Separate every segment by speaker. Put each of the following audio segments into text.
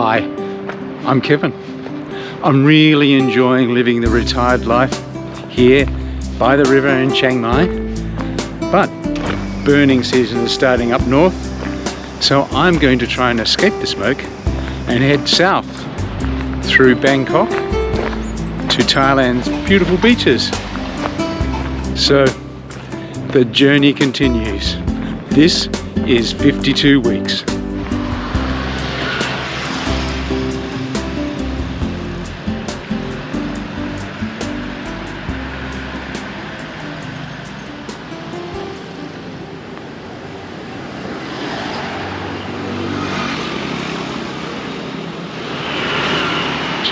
Speaker 1: Hi, I'm Kevin. I'm really enjoying living the retired life here by the river in Chiang Mai, but burning season is starting up north, so I'm going to try and escape the smoke and head south through Bangkok to Thailand's beautiful beaches. So the journey continues. This is 52 weeks.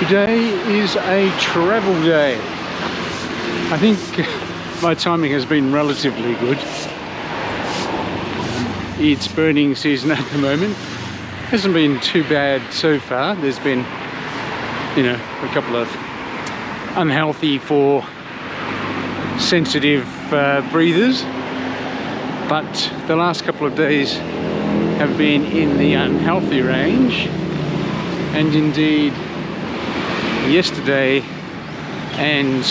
Speaker 1: Today is a travel day. I think my timing has been relatively good. It's burning season at the moment. Hasn't been too bad so far. There's been, a couple of unhealthy for sensitive breathers, but the last couple of days have been in the unhealthy range, and indeed yesterday and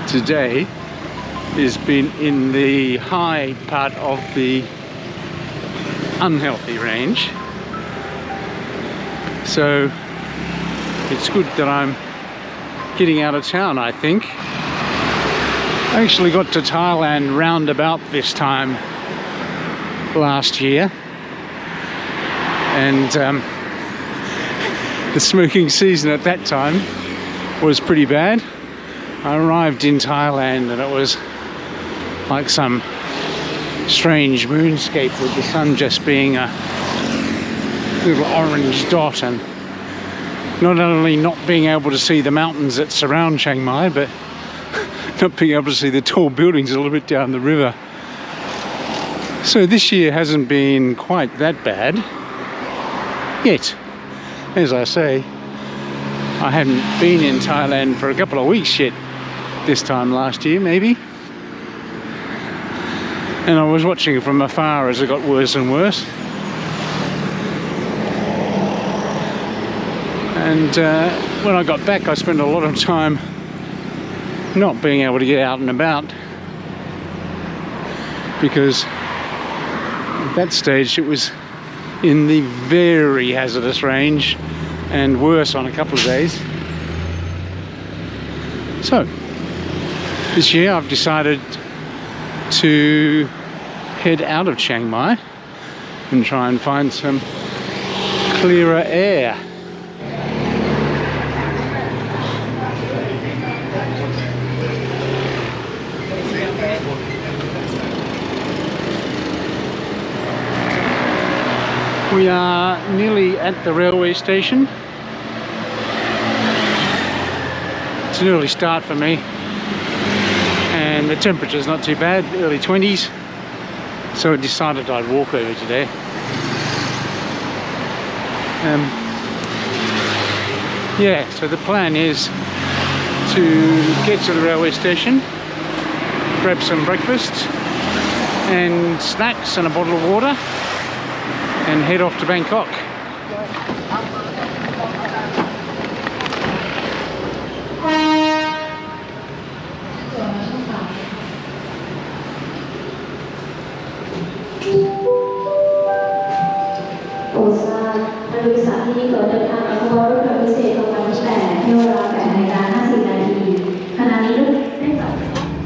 Speaker 1: today has been in the high part of the unhealthy range. So it's good that I'm getting out of town, I think. I actually got to Thailand round about this time last year, and the smoking season at that time was pretty bad. I arrived in Thailand and it was like some strange moonscape with the sun just being a little orange dot, and not only not being able to see the mountains that surround Chiang Mai, but not being able to see the tall buildings a little bit down the river. So this year hasn't been quite that bad yet. As I say, I hadn't been in Thailand for a couple of weeks yet, this time last year maybe. And I was watching it from afar as it got worse and worse. And when I got back, I spent a lot of time not being able to get out and about, because at that stage it was in the very hazardous range and worse on a couple of days. So this year I've decided to head out of Chiang Mai and try and find some clearer air. We are nearly at the railway station. It's an early start for me, and the temperature's not too bad, early 20s, so I decided I'd walk over today. So the plan is to get to the railway station, grab some breakfast and snacks and a bottle of water, and head off to Bangkok.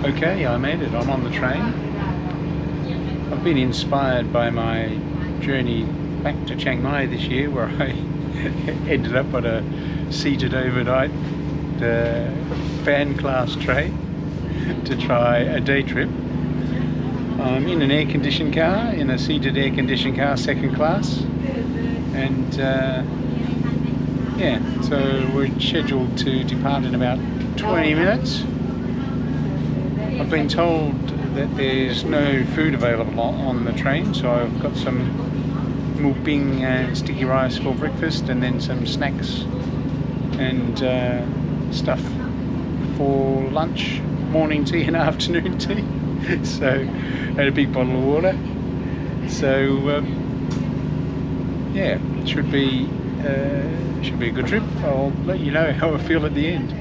Speaker 1: Okay, I made it. I'm on the train. I've been inspired by my journey back to Chiang Mai this year, where I ended up on a seated overnight fan class train to try a day trip. I'm in an air-conditioned car, in a seated air-conditioned car, second class, and so we're scheduled to depart in about 20 minutes. I've been told that there's no food available on the train, so I've got some muping and sticky rice for breakfast, and then some snacks and stuff for lunch, morning tea and afternoon tea. So, and a big bottle of water. So yeah, it should be Should be a good trip. I'll let you know how I feel at the end.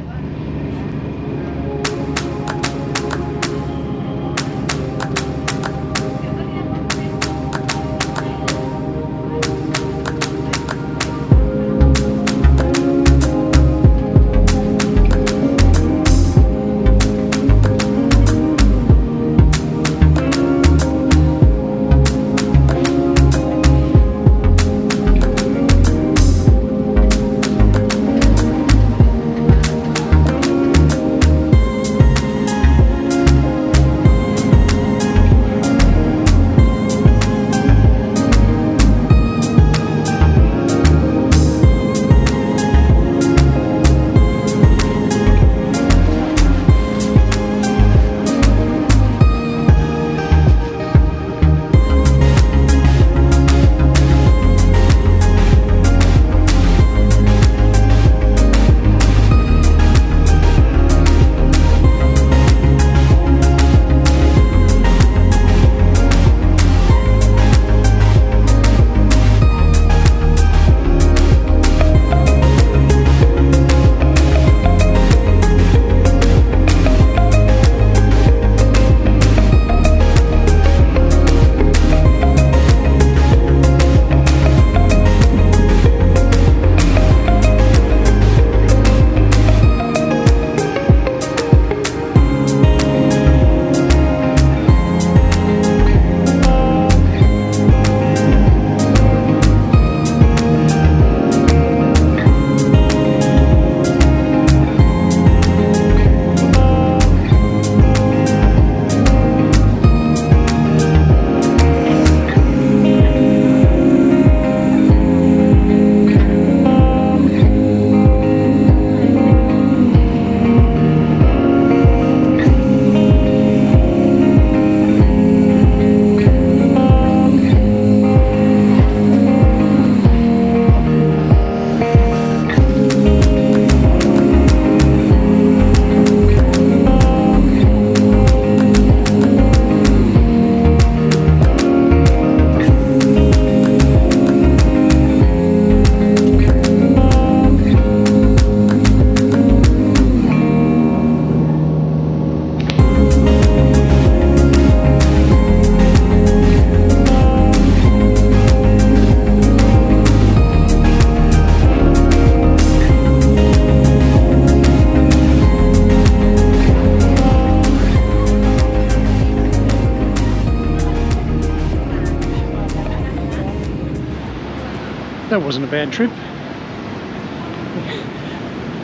Speaker 1: That wasn't a bad trip.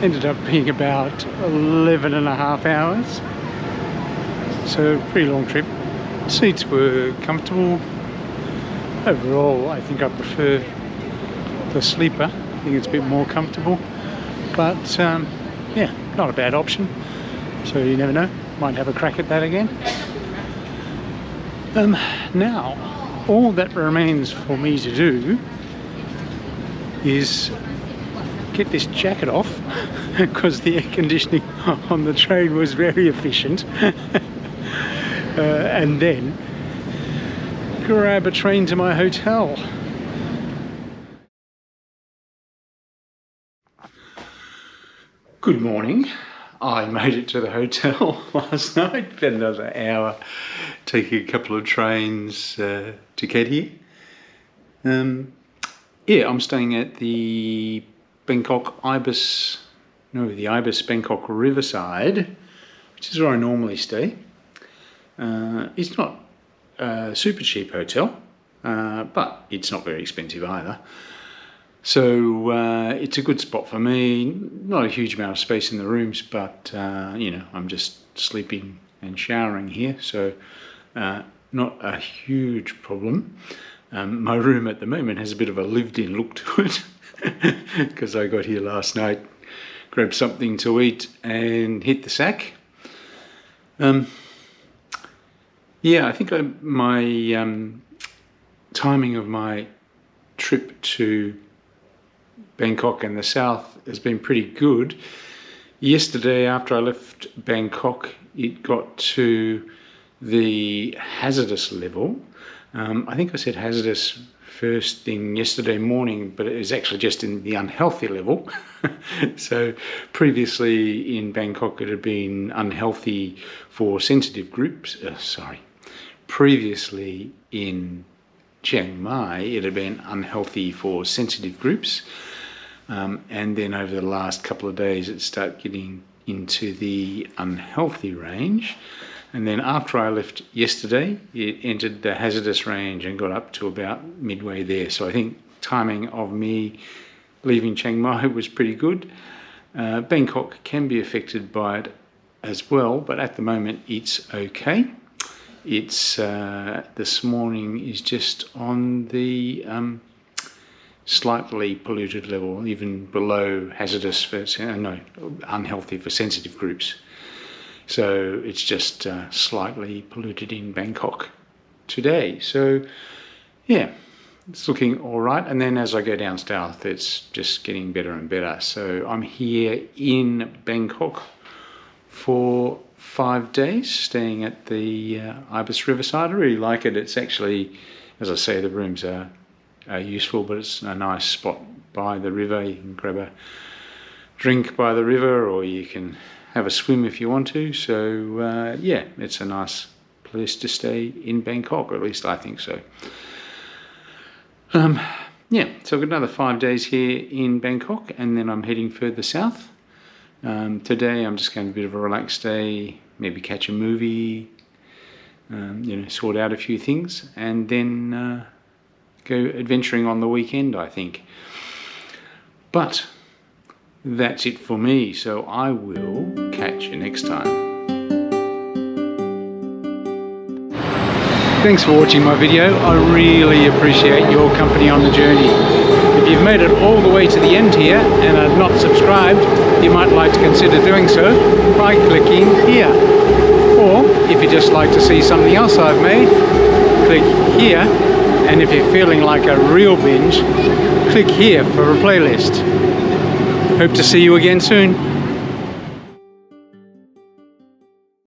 Speaker 1: Ended up being about 11 and a half hours. So pretty long trip. Seats were comfortable. Overall, I think I prefer the sleeper. I think it's a bit more comfortable. But yeah, not a bad option. So you never know, might have a crack at that again. Now, all that remains for me to do is get this jacket off because the air conditioning on the train was very efficient. And then grab a train to my hotel. Good morning. I made it to the hotel last night. Spent another hour taking a couple of trains to get here. Yeah, I'm staying at the Ibis Bangkok Riverside, which is where I normally stay. It's not a super cheap hotel, but it's not very expensive either. So it's a good spot for me. Not a huge amount of space in the rooms, but you know, I'm just sleeping and showering here, so not a huge problem. My room at the moment has a bit of a lived-in look to it because I got here last night, grabbed something to eat and hit the sack. Yeah, I think my timing of my trip to Bangkok and the south has been pretty good. Yesterday, after I left Bangkok, it got to the hazardous level. I think I said hazardous first thing yesterday morning, but it was actually just in the unhealthy level. So previously in Bangkok it had been unhealthy for sensitive groups. Previously in Chiang Mai it had been unhealthy for sensitive groups, and then over the last couple of days it started getting into the unhealthy range. And then after I left yesterday, it entered the hazardous range and got up to about midway there. So I think timing of me leaving Chiang Mai was pretty good. Bangkok can be affected by it as well, but at the moment it's okay. It's this morning is just on the slightly polluted level, even below hazardous for unhealthy for sensitive groups. So it's just slightly polluted in Bangkok today. So yeah, it's looking all right. And then as I go down south, it's just getting better and better. So I'm here in Bangkok for 5 days, staying at the Ibis Riverside. I really like it. It's actually, as I say, the rooms are useful, but it's a nice spot by the river. You can grab a drink by the river, or you can have a swim if you want to. So yeah, it's a nice place to stay in Bangkok, or at least I think so. Yeah, so I've got another 5 days here in Bangkok, and then I'm heading further south. Today I'm just going to have a bit of a relaxed day, maybe catch a movie, sort out a few things, and then go adventuring on the weekend, I think. But that's it for me, so I will catch you next time. Thanks for watching my video. I really appreciate your company on the journey. If you've made it all the way to the end here and are not subscribed, you might like to consider doing so by clicking here. Or if you'd just like to see something else I've made, click here. And if you're feeling like a real binge, click here for a playlist. Hope to see you again soon.